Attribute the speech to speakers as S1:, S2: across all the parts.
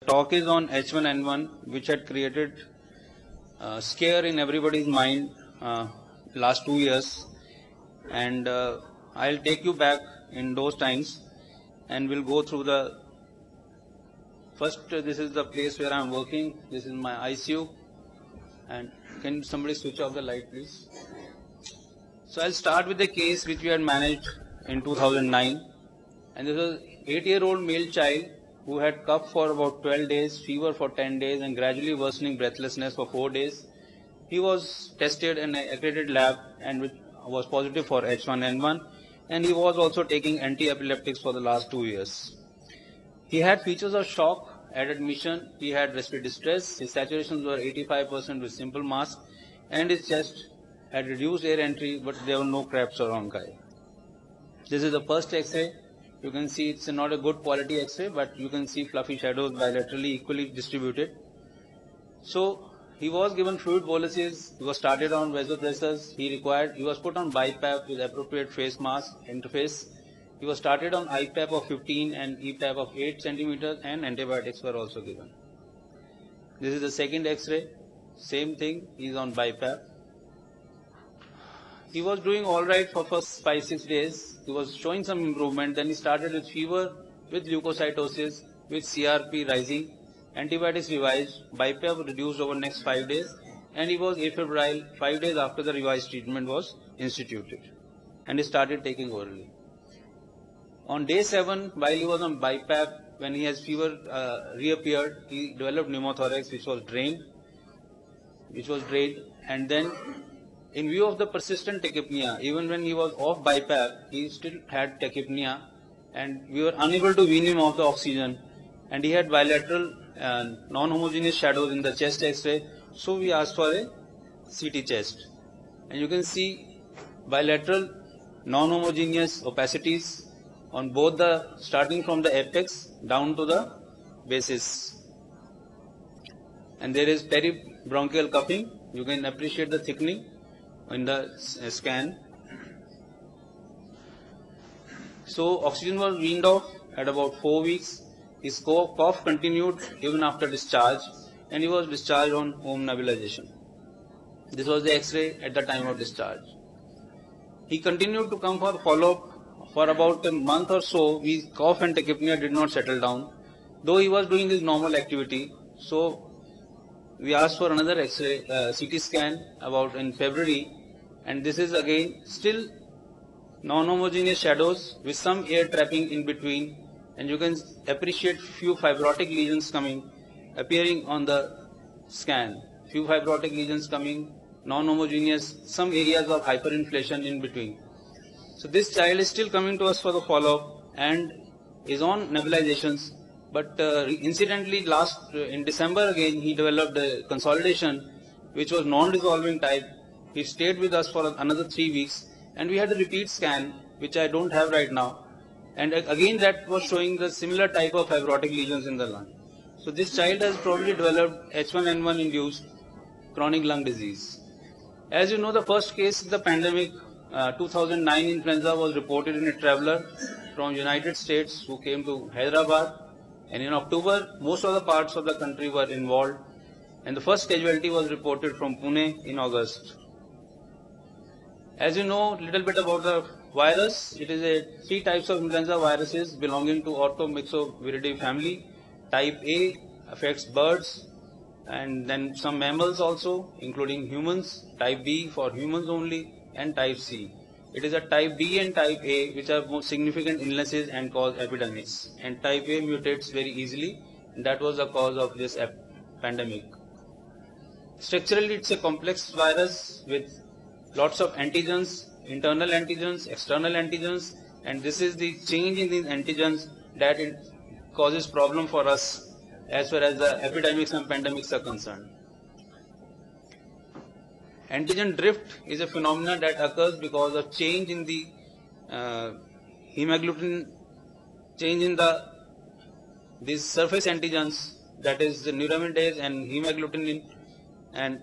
S1: talk is on H1N1, which had created scare in everybody's mind last 2 years, and I'll take you back in those times, and we'll go through the first. This is the place where I'm working. This is my ICU, and can somebody switch off the light, please? So I'll start with the case which we had managed in 2009, and this was 8-year-old male child who had cough for about 12 days, fever for 10 days, and gradually worsening breathlessness for 4 days. He was tested in an accredited lab and which was positive for H1N1, and he was also taking anti-epileptics for the last 2 years. He had features of shock at admission. He had respiratory distress. His saturations were 85% with simple mask, and his chest had reduced air entry, but there were no crabs or onchi. This is the first X-ray. You can see it's not a good quality X-ray, but you can see fluffy shadows bilaterally equally distributed. So he was given fluid boluses. He was started on vasopressors. He was put on BiPAP with appropriate face mask interface. He was started on IPAP of 15 and EPAP of 8 centimeters, and antibiotics were also given. This is the second X-ray. Same thing. He is on BiPAP. He was doing all right for first 5-6 days. He was showing some improvement. Then he started with fever, with leukocytosis, with CRP rising, antibiotics revised, BiPAP reduced over next 5 days, and he was afebrile 5 days after the revised treatment was instituted, and he started taking orally. On day 7, while he was on BiPAP, when he has fever reappeared, he developed pneumothorax, which was drained, and then in view of the persistent tachypnea, even when he was off BiPAP, he still had tachypnea, and we were unable to wean him off the oxygen, and he had bilateral non-homogeneous shadows in the chest X-ray, so we asked for a CT chest, and you can see bilateral non-homogeneous opacities on both the, starting from the apex down to the basis, and there is peribronchial cupping. You can appreciate the thickening in the scan. So oxygen was weaned off at about 4 weeks. His cough continued even after discharge, and he was discharged on home nebulization. This was the X-ray at the time of discharge. He continued to come for follow-up for about a month or so. His cough and tachypnea did not settle down, though he was doing his normal activity. So we asked for another X-ray, CT scan about in February, and this is again still non-homogeneous shadows with some air trapping in between, and you can appreciate few fibrotic lesions appearing on the scan. Few fibrotic lesions coming, non-homogeneous, some areas of hyperinflation in between. So this child is still coming to us for the follow-up and is on nebulizations. But incidentally, in December again, he developed a consolidation which was non-resolving type. He stayed with us for another 3 weeks, and we had a repeat scan, which I don't have right now. And again, that was showing the similar type of fibrotic lesions in the lung. So this child has probably developed H1N1 induced chronic lung disease. As you know, the first case is the pandemic. 2009 influenza was reported in a traveler from United States who came to Hyderabad. And in October, most of the parts of the country were involved, and the first casualty was reported from Pune in August. As you know a little bit about the virus, it is 3 types of influenza viruses belonging to Orthomyxoviridae family. Type A affects birds and then some mammals also, including humans. Type B for humans only, and type C. It is a type B and type A which are most significant illnesses and cause epidemics. And type A mutates very easily, and that was the cause of this pandemic. Structurally, it's a complex virus with lots of antigens, internal antigens, external antigens, and this is the change in these antigens that it causes problem for us as far as the epidemics and pandemics are concerned. Antigen drift is a phenomenon that occurs because of change in the hemagglutinin, change in these surface antigens, that is the neuraminidase and hemagglutinin, and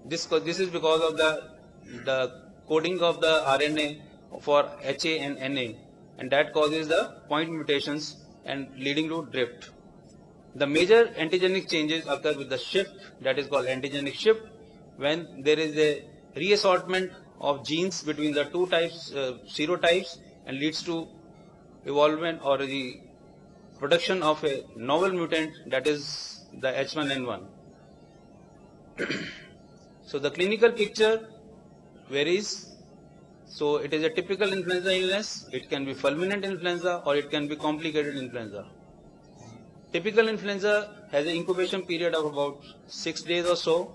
S1: this is because of the coding of the RNA for HA and NA, and that causes the point mutations and leading to drift. The major antigenic changes occur with the shift, that is called antigenic shift, when there is a reassortment of genes between the two types, serotypes, and leads to evolvement or the production of a novel mutant, that is the H1N1. So the clinical picture varies. So it is a typical influenza illness. It can be fulminant influenza or it can be complicated influenza. Typical influenza has an incubation period of about 6 days or so,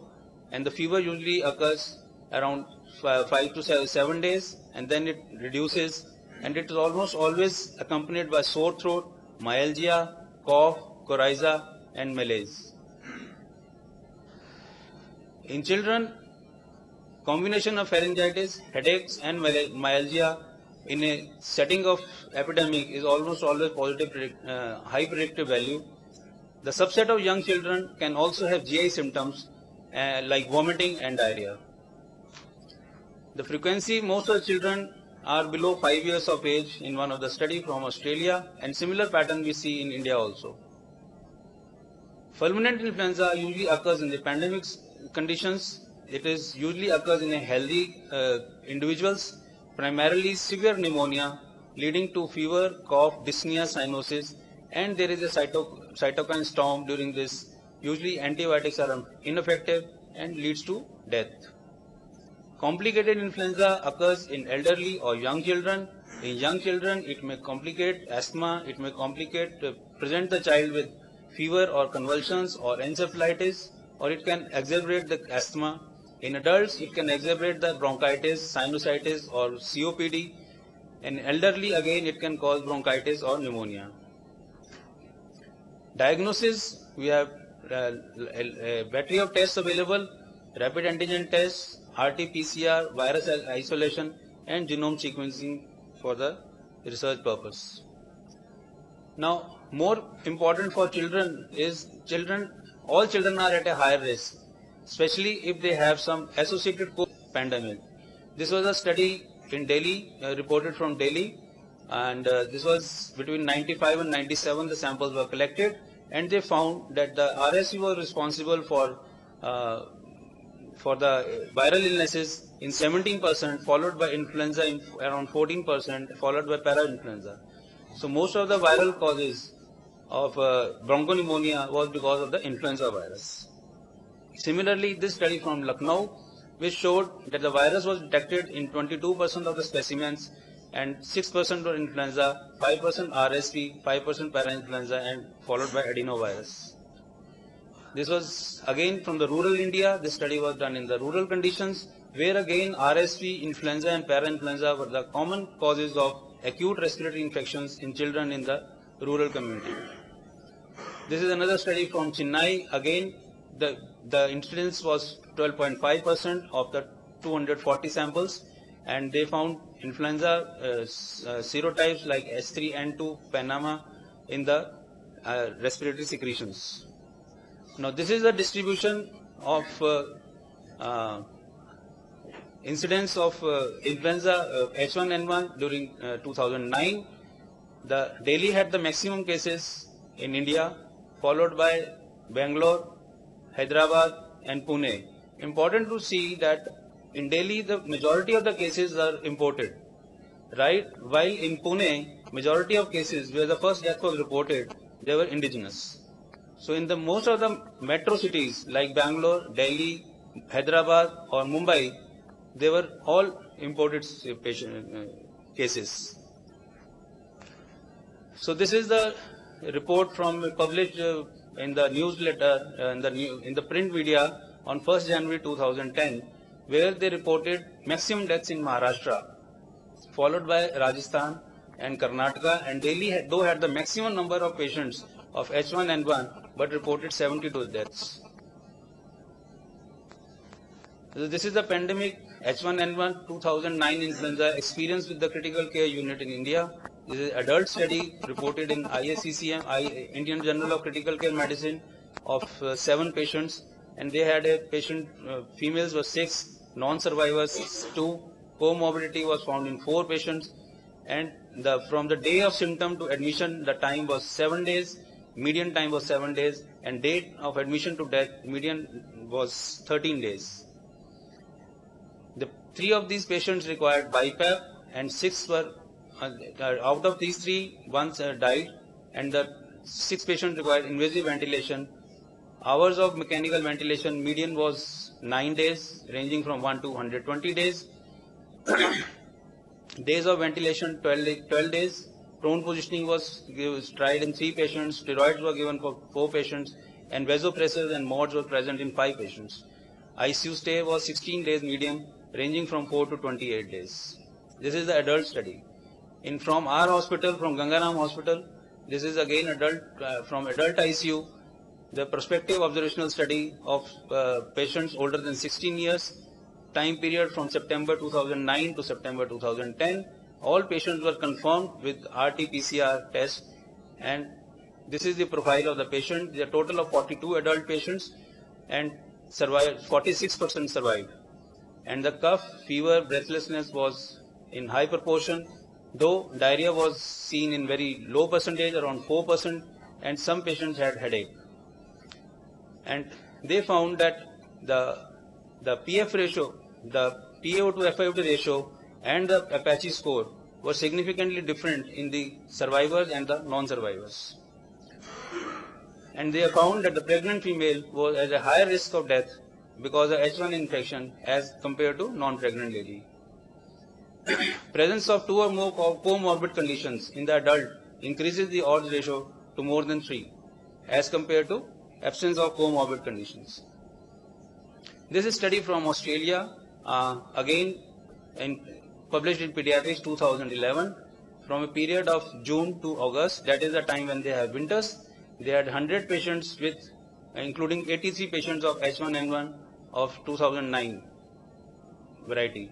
S1: and the fever usually occurs around 5 to 7 days, and then it reduces, and it is almost always accompanied by sore throat, myalgia, cough, coryza, and malaise. In children, combination of pharyngitis, headaches, and myalgia in a setting of epidemic is almost always positive, high predictive value. The subset of young children can also have GI symptoms like vomiting and diarrhea. The frequency, most of the children are below 5 years of age in one of the study from Australia, and similar pattern we see in India also. Fulminant influenza usually occurs in the pandemic conditions. It is usually occurs in a healthy individuals, primarily severe pneumonia leading to fever, cough, dyspnea, cyanosis, and there is a cytokine storm during this. Usually antibiotics are ineffective and leads to death. Complicated influenza occurs in elderly or young children. In young children, it may complicate asthma, it may present the child with fever or convulsions or encephalitis, or it can exacerbate the asthma. In adults, it can exacerbate the bronchitis, sinusitis, or COPD. In elderly, again, it can cause bronchitis or pneumonia. Diagnosis, we have a battery of tests available: rapid antigen tests, RT-PCR, virus isolation, and genome sequencing for the research purpose. Now, more important for children is all children are at a higher risk, especially if they have some associated pandemic. This was a study in Delhi, reported from Delhi, and this was between 95 and 97 the samples were collected, and they found that the RSV was responsible for the viral illnesses in 17%, followed by influenza in around 14%, followed by parainfluenza. So most of the viral causes of bronchopneumonia was because of the influenza virus. Similarly, this study from Lucknow, which showed that the virus was detected in 22% of the specimens, and 6% were influenza, 5% RSV, 5% parainfluenza, and followed by adenovirus. This was again from the rural India. This study was done in the rural conditions, where again RSV, influenza, and parainfluenza were the common causes of acute respiratory infections in children in the rural community. This is another study from Chennai. Again, the incidence was 12.5% of the 240 samples, and they found influenza serotypes like H3N2, Panama in the respiratory secretions. Now, this is the distribution of incidence of influenza H1N1 during 2009. Delhi had the maximum cases in India, followed by Bangalore, Hyderabad, and Pune. Important to see that in Delhi the majority of the cases are imported, right? While in Pune, majority of cases where the first death was reported, they were indigenous. So in the most of the metro cities like Bangalore, Delhi, Hyderabad, or Mumbai, they were all imported cases. So this is the report from published in the newsletter, in the print media on 1st January 2010, where they reported maximum deaths in Maharashtra, followed by Rajasthan and Karnataka, and Delhi though had the maximum number of patients of H1N1 but reported 72 deaths. So this is the pandemic H1N1 2009 influenza experience with the critical care unit in India. This is an adult study reported in ISCCM, Indian Journal of Critical Care Medicine, of 7 patients, and they had a patient, females were 6, non-survivors 2, comorbidity was found in 4 patients, and from the day of symptom to admission, the time was 7 days, median time was 7 days, and date of admission to death, median was 13 days. The 3 of these patients required BiPAP, and 6 were, out of these 3, one died, and the 6 patients required invasive ventilation. Hours of mechanical ventilation, median was 9 days, ranging from 1 to 120 days. Days of ventilation, 12 days. Prone positioning was tried in 3 patients, steroids were given for 4 patients, and vasopressors and mods were present in 5 patients. ICU stay was 16 days median, ranging from 4 to 28 days. This is the adult study. From our hospital, from Gangaram Hospital, this is again adult, from adult ICU, the prospective observational study of patients older than 16 years, time period from September 2009 to September 2010. All patients were confirmed with RT-PCR test, and this is the profile of the patient. There are a total of 42 adult patients, and 46% survived. And the cough, fever, breathlessness was in high proportion, though diarrhea was seen in very low percentage, around 4%, and some patients had headache. And they found that the PF ratio, the PaO to FiO2 ratio, and the Apache score were significantly different in the survivors and the non-survivors. And they found that the pregnant female was at a higher risk of death because of H1 infection as compared to non-pregnant lady. Presence of 2 or more comorbid conditions in the adult increases the odds ratio to more than 3 as compared to absence of comorbid conditions. This is a study from Australia, again published in Pediatrics 2011, from a period of June to August, that is the time when they have winters. They had 100 patients with, including 83 patients of H1N1 of 2009 variety.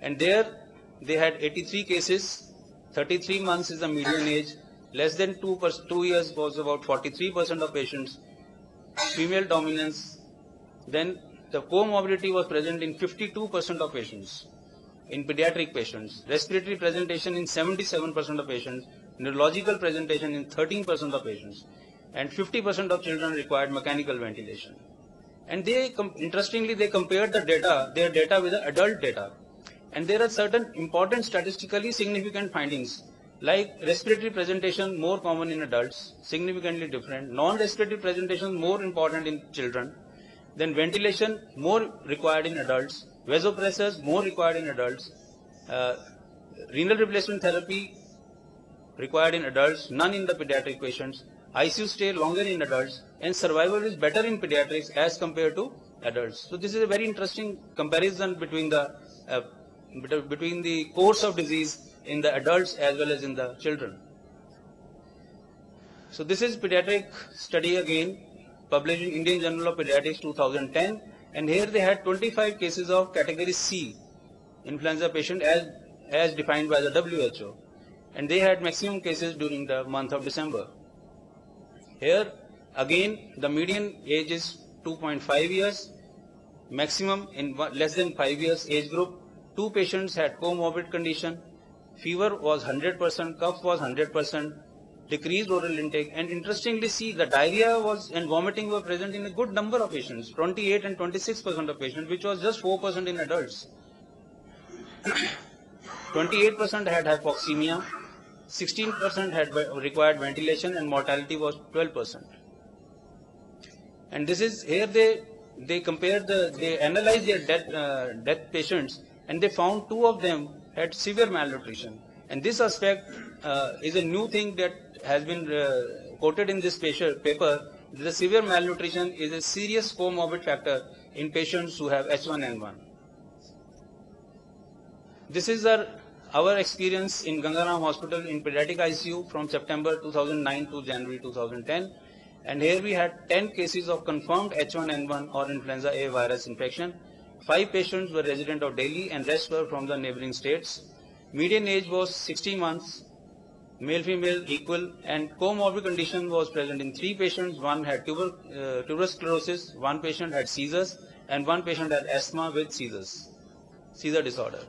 S1: And there they had 83 cases, 33 months is the median age, less than 2 years was about 43% of patients, female dominance. Then the comorbidity was present in 52% of patients, in pediatric patients, respiratory presentation in 77% of patients, neurological presentation in 13% of patients, and 50% of children required mechanical ventilation. And they, interestingly, they compared their data with the adult data. And there are certain important statistically significant findings, like respiratory presentation more common in adults, significantly different, non-respiratory presentation more important in children, then ventilation more required in adults, vasopressors more required in adults, renal replacement therapy required in adults, none in the pediatric patients, ICU stay longer in adults, and survival is better in pediatrics as compared to adults. So this is a very interesting comparison between the course of disease in the adults as well as in the children. So this is pediatric study again, published in Indian Journal of Pediatrics 2010, and here they had 25 cases of category C influenza patient as defined by the WHO, and they had maximum cases during the month of December. Here again the median age is 2.5 years, maximum in less than 5 years age group. 2 patients had comorbid condition, fever was 100%, cough was 100%, decreased oral intake, and interestingly see the diarrhea was and vomiting were present in a good number of patients, 28 and 26% of patients, which was just 4% in adults. 28% had hypoxemia, 16% had required ventilation, and mortality was 12%. And this is here they compared they analyzed their death patients, and they found 2 of them had severe malnutrition. And this aspect is a new thing that has been quoted in this paper. The severe malnutrition is a serious comorbid factor in patients who have H1N1. This is our experience in Gangaram Hospital in pediatric ICU from September 2009 to January 2010. And here we had 10 cases of confirmed H1N1 or influenza A virus infection. 5 patients were resident of Delhi and rest were from the neighboring states. Median age was 60 months, male female equal, and comorbid condition was present in 3 patients. 1 had tuberous sclerosis, 1 patient had seizures, and 1 patient had asthma with seizure disorder.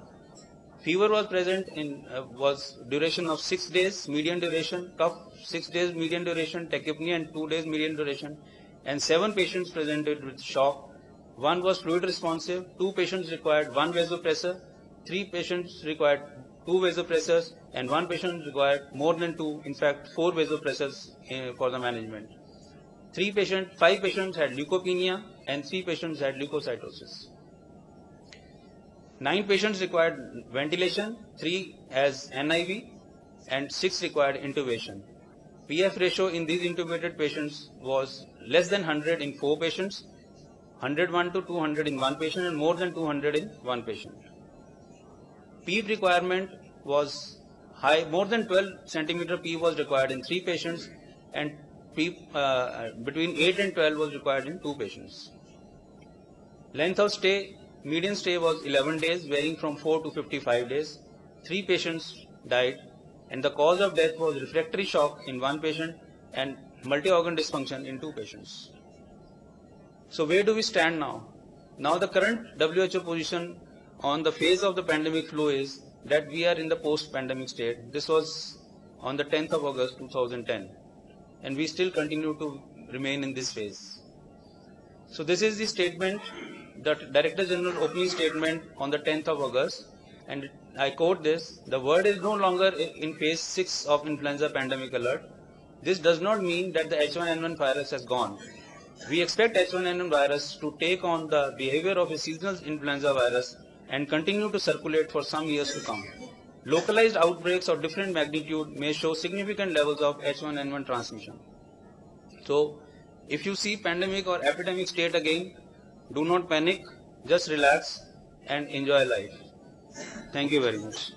S1: Fever was present in was duration of 6 days median duration, cough 6 days median duration, tachypnea and 2 days median duration, and 7 patients presented with shock. 1 was fluid responsive, 2 patients required 1 vasopressor, 3 patients required 2 vasopressors, and 1 patient required more than 2, in fact 4 vasopressors for the management. 5 patients had leukopenia and 3 patients had leukocytosis. 9 patients required ventilation, 3 as NIV, and 6 required intubation. PF ratio in these intubated patients was less than 100 in 4 patients, 101 to 200 in 1 patient, and more than 200 in 1 patient. PEEP requirement was high, more than 12 centimeter PEEP was required in 3 patients, and PEEP between 8 and 12 was required in 2 patients. Length of stay, median stay was 11 days, varying from 4 to 55 days. 3 patients died, and the cause of death was refractory shock in 1 patient and multi-organ dysfunction in 2 patients. So where do we stand now? Now the current WHO position on the phase of the pandemic flu is that we are in the post-pandemic state. This was on the 10th of August 2010, and we still continue to remain in this phase. So this is the statement, the Director General opening statement on the 10th of August, and I quote this: the world is no longer in phase 6 of influenza pandemic alert. This does not mean that the H1N1 virus has gone. We expect H1N1 virus to take on the behavior of a seasonal influenza virus and continue to circulate for some years to come. Localized outbreaks of different magnitude may show significant levels of H1N1 transmission. So, if you see pandemic or epidemic state again, do not panic, just relax and enjoy life. Thank you very much.